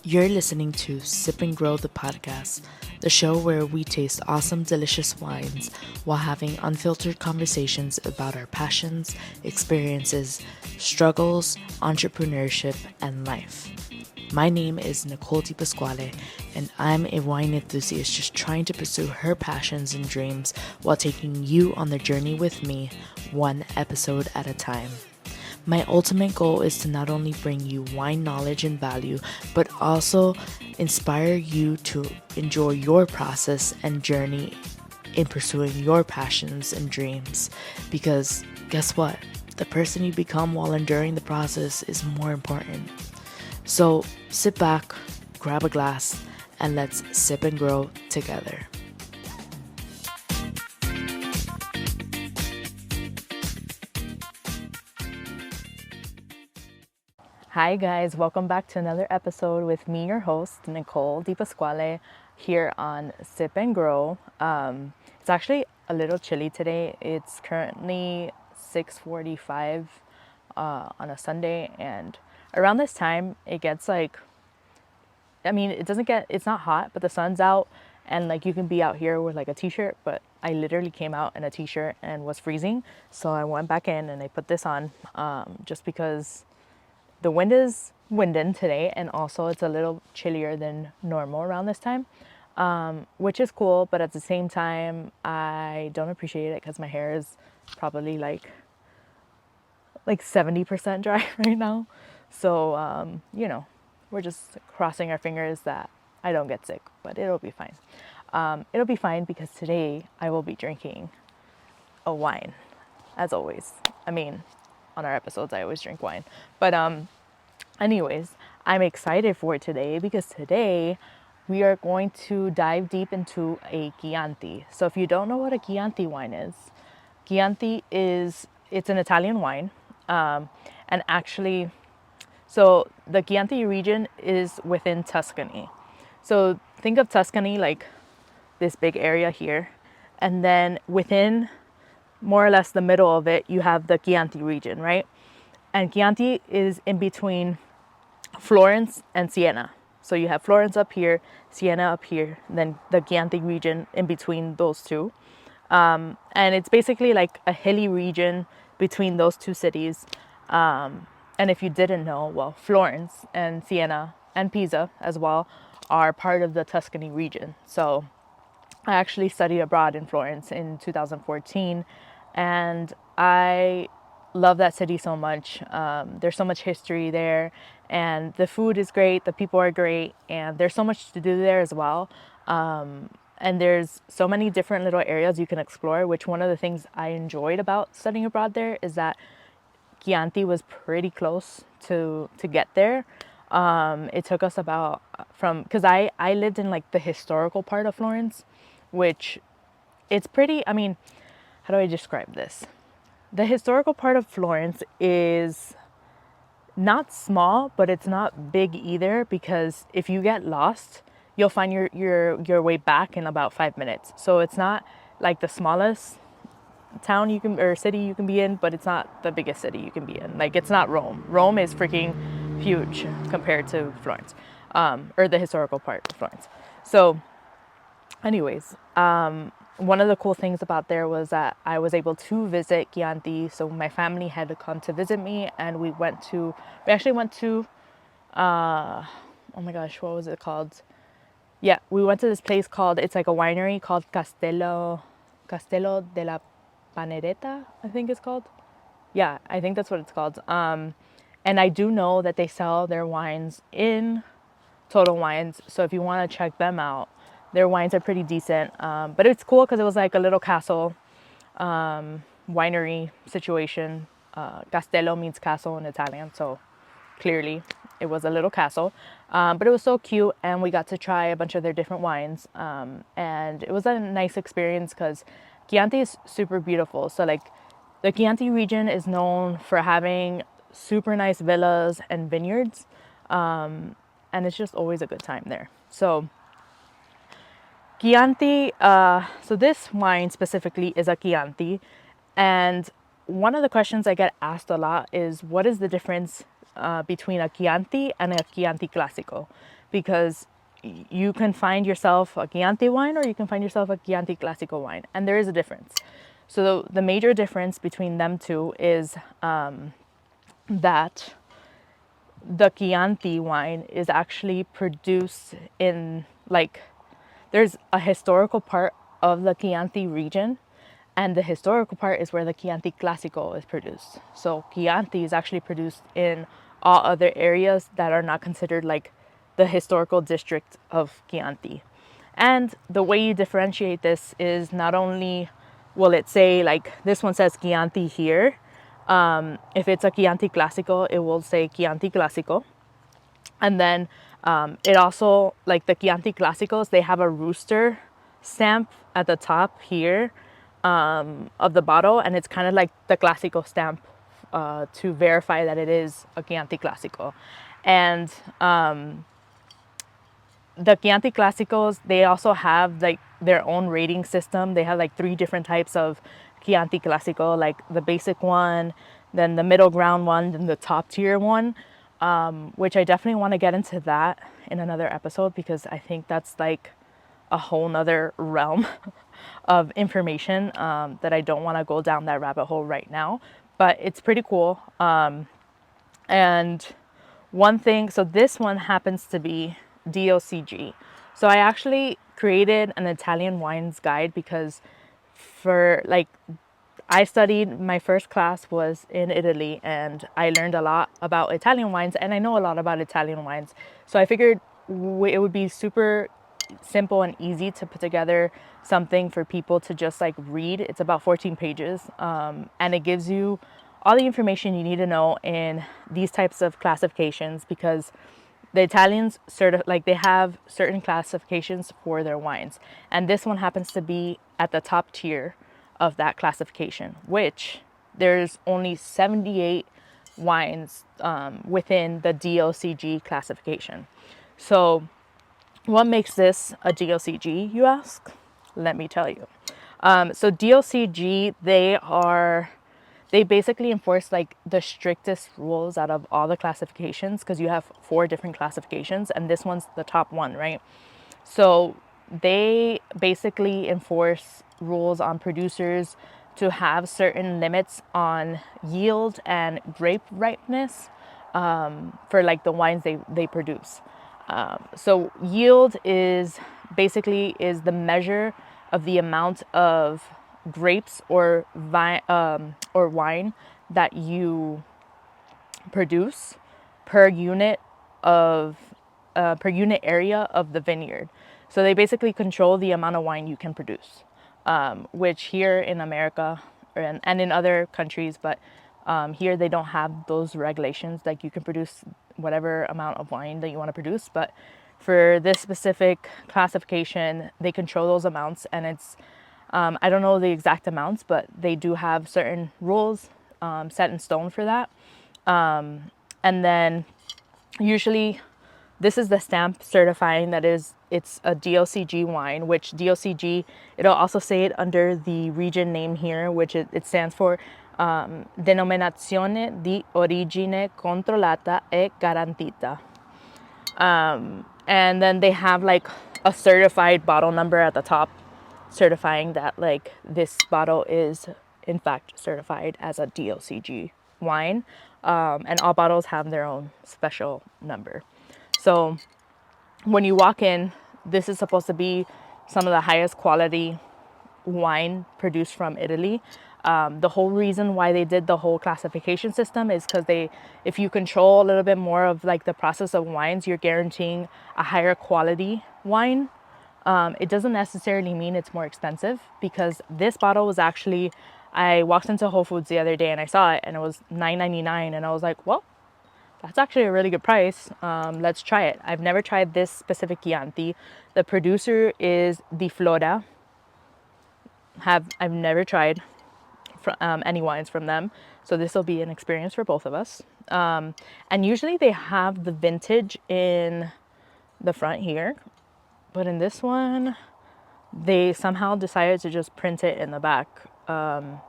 You're listening to Sip and Grow the podcast, the show where we taste awesome, delicious wines while having unfiltered conversations about our passions, experiences, struggles, entrepreneurship, and life. My name is Nicole Di Pasquale, and I'm a wine enthusiast just trying to pursue her passions and dreams while taking you on the journey with me, one episode at a time. My ultimate goal is to not only bring you wine knowledge and value, but also inspire you to enjoy your process and journey in pursuing your passions and dreams. Because guess what? The person you become while enduring the process is more important. So sit back, grab a glass, and let's sip and grow together. Hi guys, welcome back to another episode with me, your host, Nicole Di Pasquale, here on Sip and Grow. It's actually a little chilly today. It's currently 6:45 on a Sunday, and around this time it gets it's not hot, but the sun's out, and like you can be out here with like a t-shirt, but I literally came out in a t-shirt and was freezing, so I went back in and I put this on just because the wind is winding today, and also it's a little chillier than normal around this time, which is cool, but at the same time I don't appreciate it because my hair is probably like 70% dry right now. So we're just crossing our fingers that I don't get sick, but it'll be fine. It'll be fine because today I will be drinking a wine, as always. I mean, on our episodes I always drink wine, but anyways, I'm excited for today because today we are going to dive deep into a Chianti. So if you don't know what a Chianti wine is, it's an Italian wine, and actually, so the Chianti region is within Tuscany. So think of Tuscany like this big area here, and then within more or less the middle of it, you have the Chianti region, right? And Chianti is in between Florence and Siena. So you have Florence up here, Siena up here, then the Chianti region in between those two. And it's basically like a hilly region between those two cities. And if you didn't know, well, Florence and Siena and Pisa as well are part of the Tuscany region. So I actually studied abroad in Florence in 2014, and I love that city so much. There's so much history there, and the food is great, the people are great, and there's so much to do there as well. And there's so many different little areas you can explore, which one of the things I enjoyed about studying abroad there is that Chianti was pretty close to get there. It took us about because I lived in like the historical part of Florence, which it's pretty, I mean, how do I describe this? The historical part of Florence is not small, but it's not big either, because if you get lost, you'll find your way back in about 5 minutes. So it's not like the smallest town you can, or city you can be in, but it's not the biggest city you can be in. Like, it's not Rome. Rome is freaking huge compared to Florence, or the historical part of Florence. So anyways, one of the cool things about there was that I was able to visit Chianti. So my family had to come to visit me, and we actually went to, oh my gosh, what was it called? Yeah, we went to this place called, it's like a winery called Castello della Paneretta, I think it's called. Yeah, I think that's what it's called. And I do know that they sell their wines in Total Wines. So if you want to check them out, their wines are pretty decent. But it's cool because it was like a little castle winery situation. Castello means castle in Italian, so clearly it was a little castle. But it was so cute, and we got to try a bunch of their different wines. And it was a nice experience because Chianti is super beautiful. So like the Chianti region is known for having super nice villas and vineyards. And it's just always a good time there. So Chianti, so this wine specifically is a Chianti, and one of the questions I get asked a lot is, what is the difference between a Chianti and a Chianti Classico, because you can find yourself a Chianti wine or you can find yourself a Chianti Classico wine, and there is a difference. So the major difference between them two is that the Chianti wine is actually produced in, like, there's a historical part of the Chianti region, and the historical part is where the Chianti Classico is produced. So Chianti is actually produced in all other areas that are not considered like the historical district of Chianti. And the way you differentiate this is not only will it say, like, this one says Chianti here. If it's a Chianti Classico, it will say Chianti Classico. And then it also, like the Chianti Classicos, they have a rooster stamp at the top here of the bottle, and it's kind of like the Classico stamp to verify that it is a Chianti Classico. And the Chianti Classicos, they also have like their own rating system. They have like 3 different types of Chianti Classico, like the basic one, then the middle ground one, then the top tier one, which I definitely want to get into that in another episode, because I think that's like a whole nother realm of information that I don't want to go down that rabbit hole right now, but it's pretty cool. And one thing, so this one happens to be DOCG. So I actually created an Italian wines guide because for like, I studied, my first class was in Italy, and I learned a lot about Italian wines, and I know a lot about Italian wines. So I figured it would be super simple and easy to put together something for people to just like read. It's about 14 pages, and it gives you all the information you need to know in these types of classifications, because the Italians they have certain classifications for their wines, and this one happens to be at the top tier of that classification, which there's only 78 wines within the DOCG classification. So what makes this a DOCG, you ask? Let me tell you. So DOCG, they basically enforce like the strictest rules out of all the classifications, because you have 4 different classifications and this one's the top one, right? So they basically enforce rules on producers to have certain limits on yield and grape ripeness for like the wines they produce. So yield is basically is the measure of the amount of grapes or wine that you produce per unit of per unit area of the vineyard. So they basically control the amount of wine you can produce, which here in America and in other countries, but here they don't have those regulations. Like you can produce whatever amount of wine that you want to produce, but for this specific classification, they control those amounts, and it's I don't know the exact amounts, but they do have certain rules set in stone for that. And then usually this is the stamp certifying that it's a DOCG wine, which DOCG, it'll also say it under the region name here, which it stands for Denominazione di Origine Controllata e Garantita. And then they have like a certified bottle number at the top, certifying that like this bottle is in fact certified as a DOCG wine. And all bottles have their own special number. So when you walk in, this is supposed to be some of the highest quality wine produced from Italy. The whole reason why they did the whole classification system is because if you control a little bit more of like the process of wines, you're guaranteeing a higher quality wine. It doesn't necessarily mean it's more expensive, because this bottle was actually, I walked into Whole Foods the other day and I saw it and it was $9.99, and I was like, well, that's actually a really good price. Let's try it. I've never tried this specific Chianti. The producer is Di Flora. I've never tried any wines from them, so this will be an experience for both of us. And usually they have the vintage in the front here, but in this one they somehow decided to just print it in the back, and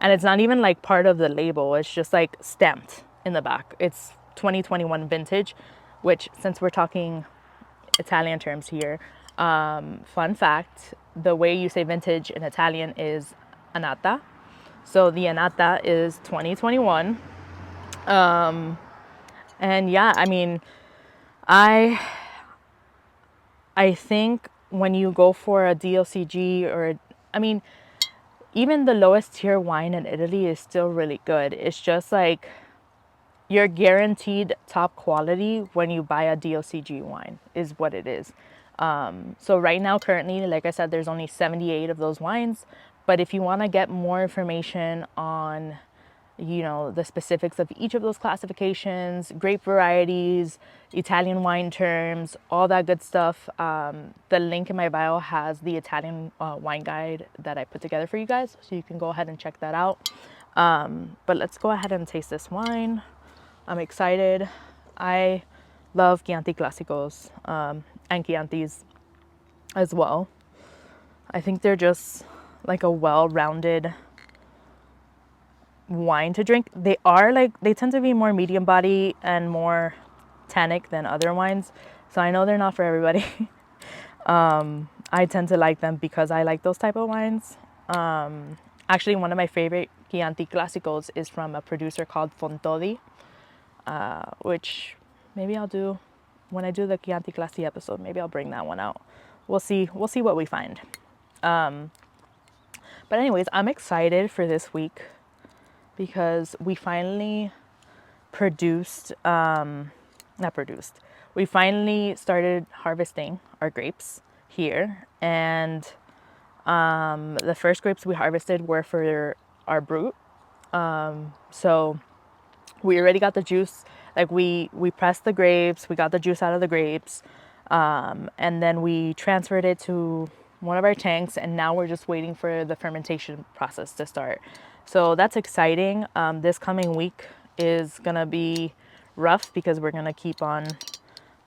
it's not even like part of the label. It's just like stamped in the back. It's 2021 vintage, which, since we're talking Italian terms here, fun fact, the way you say vintage in Italian is Anatta. So the Anatta is 2021. And yeah, I mean, I think when you go for a DOCG, or, I mean, even the lowest tier wine in Italy is still really good. It's just like you're guaranteed top quality when you buy a DOCG wine, is what it is. So right now, currently, like I said, there's only 78 of those wines. But if you want to get more information on, you know, the specifics of each of those classifications, grape varieties, Italian wine terms, all that good stuff, the link in my bio has the Italian wine guide that I put together for you guys. So you can go ahead and check that out. But let's go ahead and taste this wine. I'm excited. I love Chianti Classicos and Chiantis as well. I think they're just like a well-rounded wine to drink. They tend to be more medium body and more tannic than other wines. So I know they're not for everybody. I tend to like them because I like those type of wines. Actually, one of my favorite Chianti Classicos is from a producer called Fontodi, which maybe I'll do when I do the Chianti Classico episode. Maybe I'll bring that one out. We'll see what we find. But anyways, I'm excited for this week because we finally we finally started harvesting our grapes here. And the first grapes we harvested were for our brut. So we already got the juice. Like we pressed the grapes, we got the juice out of the grapes, and then we transferred it to one of our tanks, and now we're just waiting for the fermentation process to start. So that's exciting. This coming week is gonna be rough because we're gonna keep on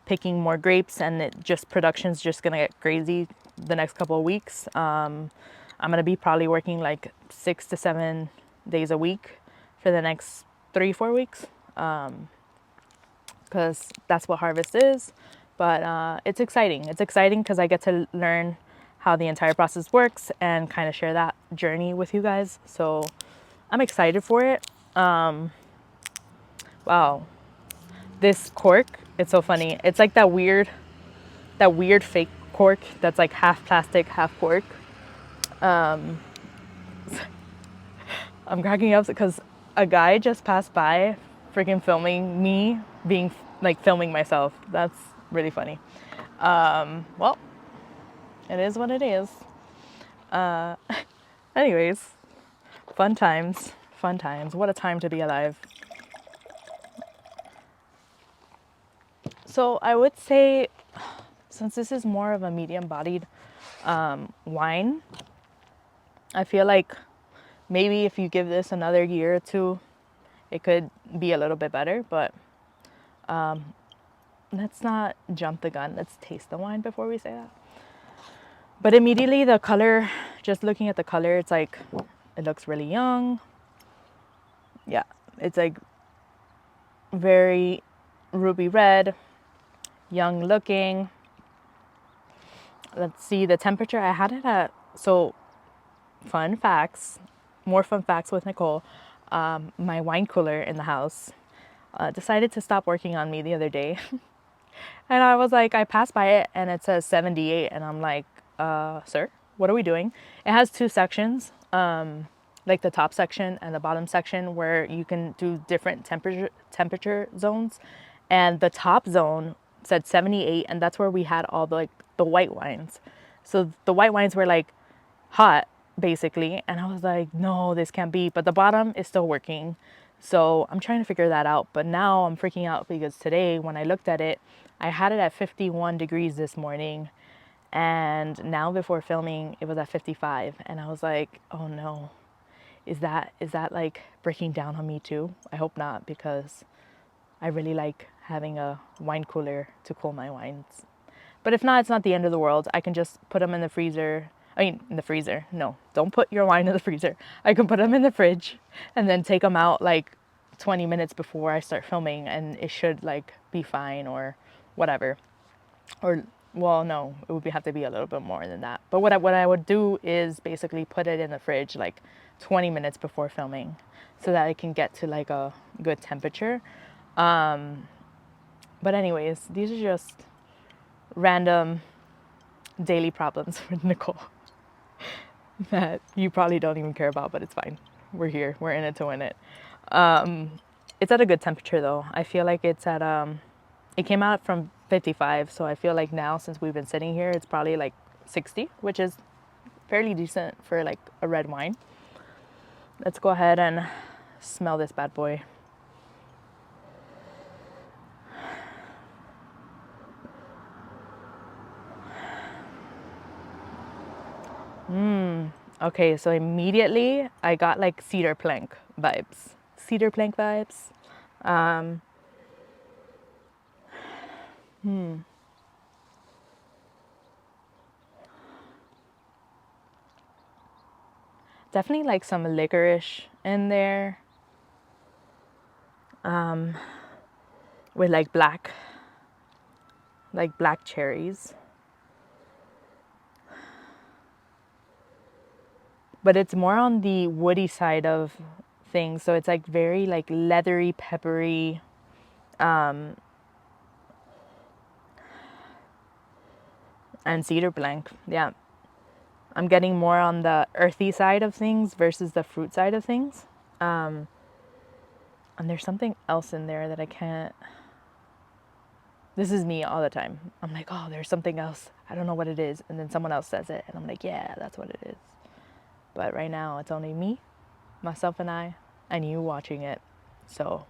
picking more grapes, and production's just gonna get crazy the next couple of weeks. I'm gonna be probably working like 6 to 7 days a week for the next 3-4 weeks, because that's what harvest is. But it's exciting. It's exciting because I get to learn how the entire process works and kind of share that journey with you guys. So I'm excited for it. Wow, this cork, it's so funny. It's like that weird fake cork that's like half plastic, half cork. I'm cracking up because a guy just passed by freaking filming me filming myself. That's really funny. Well, it is what it is. Anyways, fun times. What a time to be alive. So I would say, since this is more of a medium-bodied wine, I feel like maybe if you give this another year or two, it could be a little bit better. But let's not jump the gun. Let's taste the wine before we say that. But immediately the color, just looking at the color, it's like, it looks really young. Yeah, it's like very ruby red, young looking. Let's see the temperature. I had it at, so more fun facts with Nicole. My wine cooler in the house decided to stop working on me the other day. And I was like, I passed by it and it says 78, and I'm like, sir, what are we doing? It has two sections, like the top section and the bottom section, where you can do different temperature zones. And the top zone said 78, and that's where we had all the white wines. So the white wines were like hot, basically, and I was like, no, this can't be. But the bottom is still working, so I'm trying to figure that out. But now I'm freaking out because today when I looked at it, I had it at 51 degrees this morning, and now before filming it was at 55, and I was like, oh no, is that like breaking down on me too? I hope not, because I really like having a wine cooler to cool my wines. But if not, it's not the end of the world. I can just put them in the freezer. In the freezer. No, don't put your wine in the freezer. I can put them in the fridge and then take them out like 20 minutes before I start filming, and it should like be fine or whatever. Or well, no, it would have to be a little bit more than that. But what I would do is basically put it in the fridge like 20 minutes before filming, so that it can get to like a good temperature. But anyways, these are just random daily problems with Nicole that you probably don't even care about, but it's fine. We're here. We're in it to win it. It's at a good temperature though. I feel like it's at it came out from 55, so I feel like now since we've been sitting here, it's probably like 60, which is fairly decent for like a red wine. Let's go ahead and smell this bad boy. Okay, so immediately I got like cedar plank vibes. Cedar plank vibes. Definitely like some licorice in there. With like black cherries. But it's more on the woody side of things, so it's like very like leathery, peppery. And cedar plank, yeah. I'm getting more on the earthy side of things versus the fruit side of things. And there's something else in there that I can't. This is me all the time. I'm like, oh, there's something else. I don't know what it is. And then someone else says it. And I'm like, yeah, that's what it is. But right now, it's only me, myself, and you watching it. So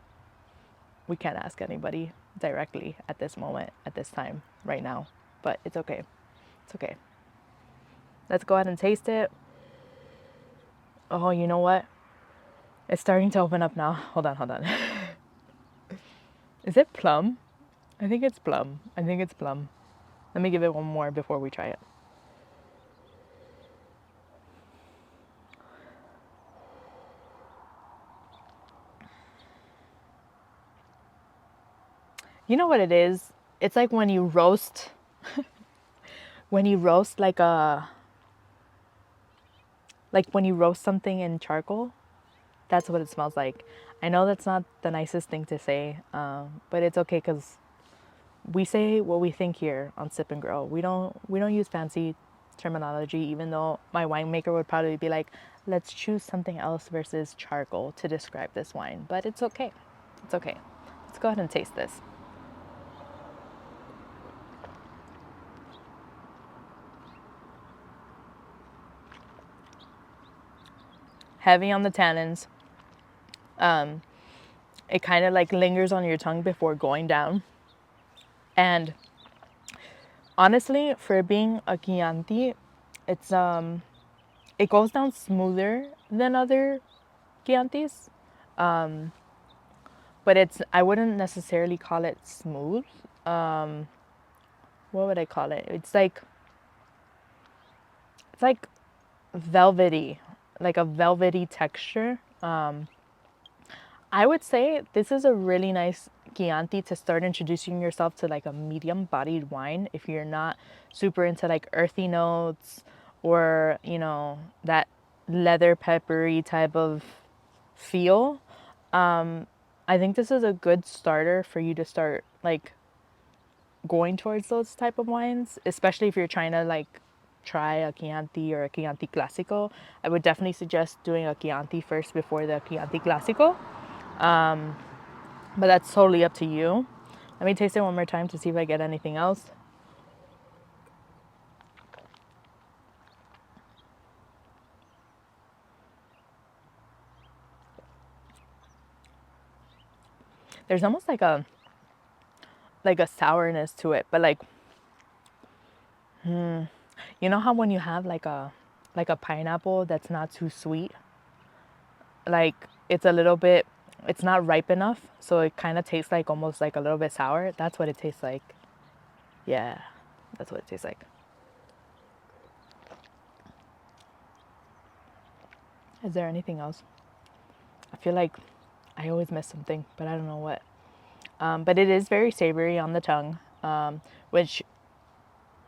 we can't ask anybody directly at this moment, at this time, right now. But it's okay. It's okay. Let's go ahead and taste it. Oh, you know what? It's starting to open up now. Hold on. Is it plum? I think it's plum. Let me give it one more before we try it. You know what it is? It's like when you roast like when you roast something in charcoal. That's what it smells like. I know that's not the nicest thing to say, but it's okay because we say what we think here on Sip and Grow. We don't use fancy terminology, even though my winemaker would probably be like, let's choose something else versus charcoal to describe this wine. But it's okay. It's okay. Let's go ahead and taste this. Heavy on the tannins. It kind of like lingers on your tongue before going down. And honestly, for being a Chianti, it's it goes down smoother than other Chiantis. But I wouldn't necessarily call it smooth. What would I call it? It's like velvety, like a velvety texture. I would say this is a really nice Chianti to start introducing yourself to like a medium bodied wine if you're not super into like earthy notes or, that leather peppery type of feel. I think this is a good starter for you to start like going towards those type of wines, especially if you're trying to like try a Chianti or a Chianti Classico. I would definitely suggest doing a Chianti first before the Chianti Classico. But that's totally up to you. Let me taste it one more time to see if I get anything else. There's almost like a sourness to it, but like you know how when you have like a pineapple that's not too sweet, like it's not ripe enough, so it kind of tastes like almost like a little bit sour. That's what it tastes like. Yeah, that's what it tastes like. Is there anything else? I feel like I always miss something, but I don't know what. But it is very savory on the tongue, which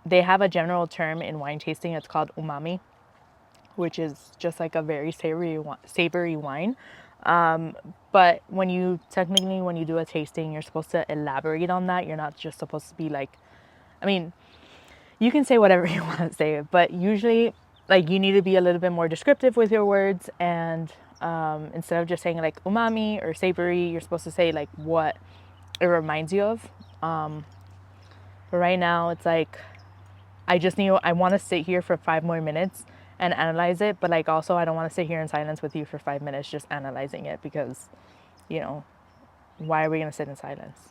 they have a general term in wine tasting. It's called umami, which is just like a very savory wine. But when you do a tasting, you're supposed to elaborate on that. You're not just supposed to be like, I mean, you can say whatever you want to say, but usually, like, you need to be a little bit more descriptive with your words. And instead of just saying like umami or savory, you're supposed to say like what it reminds you of. But right now, it's like I want to sit here for 5 more minutes and analyze it, but like also I don't want to sit here in silence with you for 5 minutes just analyzing it because, you know, why are we gonna sit in silence?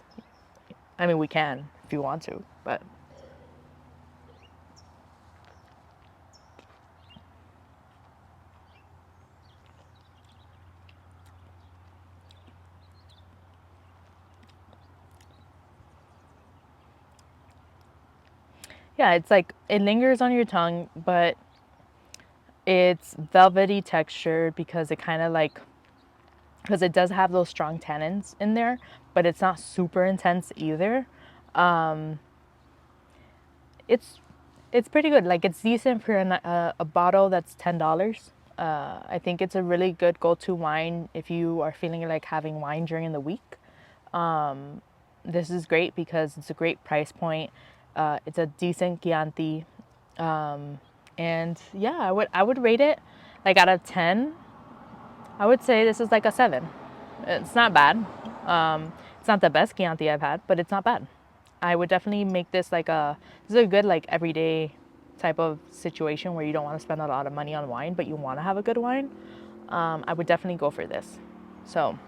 I mean, we can if you want to, but yeah, it's like it lingers on your tongue, but it's velvety texture because it kind of like because it does have those strong tannins in there, but it's not super intense either. It's it's pretty good. Like it's decent for a bottle that's $10. I think it's a really good go-to wine if you are feeling like having wine during the week. This is great because it's a great price point. It's a decent Chianti, and yeah, I would rate it like out of 10. I would say this is like a 7. It's not bad. It's not the best Chianti I've had, but it's not bad. I would definitely make this is a good like everyday type of situation where you don't want to spend a lot of money on wine, but you want to have a good wine. I would definitely go for this. So,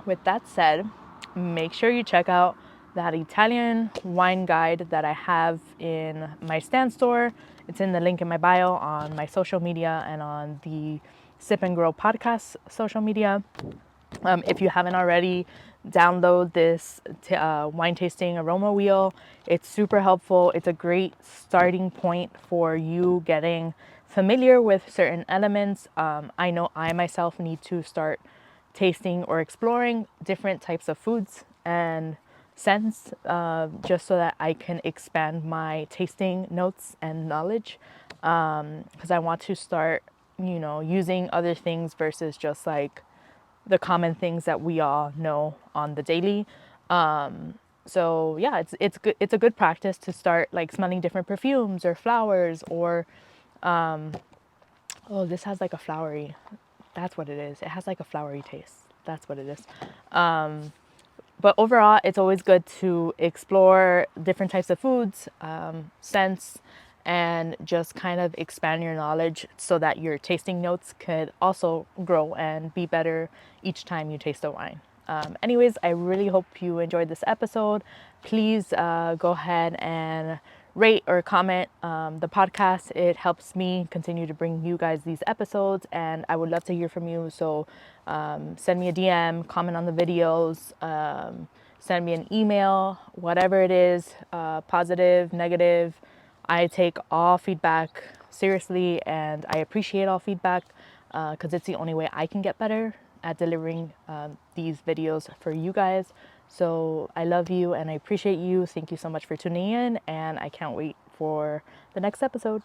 with that said, make sure you check out that Italian wine guide that I have in my stand store. It's in the link in my bio on my social media and on the Sip and Grow podcast social media. If you haven't already, download this wine tasting aroma wheel. It's super helpful. It's a great starting point for you getting familiar with certain elements. I know I myself need to start tasting or exploring different types of foods and scents, just so that I can expand my tasting notes and knowledge, because I want to start, using other things versus just like the common things that we all know on the daily. So yeah, it's good. It's a good practice to start like smelling different perfumes or flowers or oh, this has like a flowery. That's what it is. It has like a flowery taste. That's what it is. But overall, it's always good to explore different types of foods, scents, and just kind of expand your knowledge so that your tasting notes could also grow and be better each time you taste a wine. Anyways, I really hope you enjoyed this episode. Please go ahead and rate or comment the podcast. It helps me continue to bring you guys these episodes, and I would love to hear from you. So send me a DM, comment on the videos, send me an email, whatever it is, positive, negative. I take all feedback seriously, and I appreciate all feedback because it's the only way I can get better at delivering these videos for you guys. So I love you and I appreciate you. Thank you so much for tuning in, and I can't wait for the next episode.